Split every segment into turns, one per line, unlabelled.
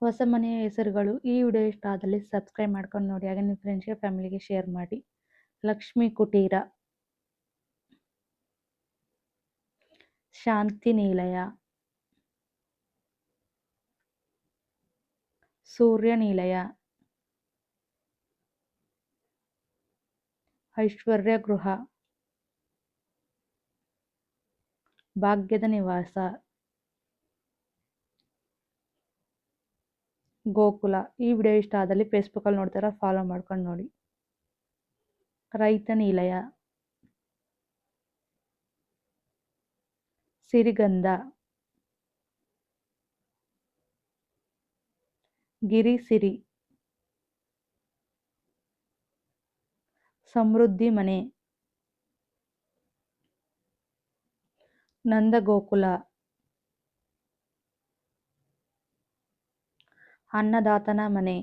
ಹೊಸ ಮನೆಯ ಹೆಸರುಗಳು. ಈ ವಿಡಿಯೋ ಇಷ್ಟ ಆದಲ್ಲಿ ಸಬ್ಸ್ಕ್ರೈಬ್ ಮಾಡ್ಕೊಂಡು ನೋಡಿ, ಹಾಗೆ ನಿಮ್ಮ ಫ್ರೆಂಡ್ಸ್ಗೆ ಫ್ಯಾಮಿಲಿಗೆ ಶೇರ್ ಮಾಡಿ. ಲಕ್ಷ್ಮೀ ಕುಟೀರ, ಶಾಂತಿ ನಿಲಯ, ಸೂರ್ಯ ನಿಲಯ, ಐಶ್ವರ್ಯ ಗೃಹ, ಭಾಗ್ಯದ ನಿವಾಸ, ಗೋಕುಲ. ಈ ವಿಡಿಯೋ ಇಷ್ಟ ಆದಲ್ಲಿ ಫೇಸ್ಬುಕ್ಕಲ್ಲಿ ನೋಡ್ತಾರ ಫಾಲೋ ಮಾಡ್ಕೊಂಡು ನೋಡಿ. ರೈತ ನಿಲಯ, ಸಿರಿಗಂಧ, ಗಿರಿಸಿರಿ, ಸಮೃದ್ಧಿ ಮನೆ, ನಂದಗೋಕುಲ, ಅನ್ನದಾತನ ಮನೆ,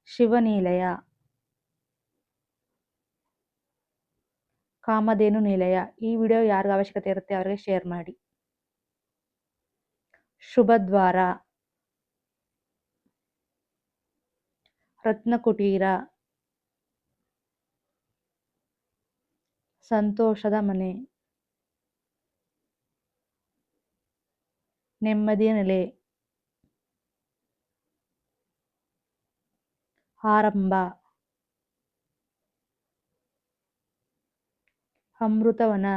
ಶಿವನಿಲಯ, ಕಾಮಧೇನು ನಿಲಯ. ಈ ವಿಡಿಯೋ ಯಾರಿಗೆ ಅವಶ್ಯಕತೆ ಇರುತ್ತೆ ಅವರಿಗೆ ಶೇರ್ ಮಾಡಿ. ಶುಭದ್ವಾರ, ರತ್ನ ಕುಟೀರ, ಸಂತೋಷದ ಮನೆ, ನೆಮ್ಮದಿಯ ನೆಲೆ, ಆರಂಭ, ಅಮೃತವನ.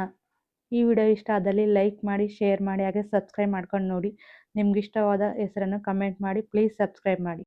ಈ ವಿಡಿಯೋ ಇಷ್ಟ ಆದಲ್ಲಿ ಲೈಕ್ ಮಾಡಿ, ಶೇರ್ ಮಾಡಿ, ಹಾಗೆ ಸಬ್ಸ್ಕ್ರೈಬ್ ಮಾಡ್ಕೊಂಡು ನೋಡಿ. ನಿಮ್ಗೆ ಇಷ್ಟವಾದ ಹೆಸರನ್ನು ಕಮೆಂಟ್ ಮಾಡಿ. ಪ್ಲೀಸ್ ಸಬ್ಸ್ಕ್ರೈಬ್ ಮಾಡಿ.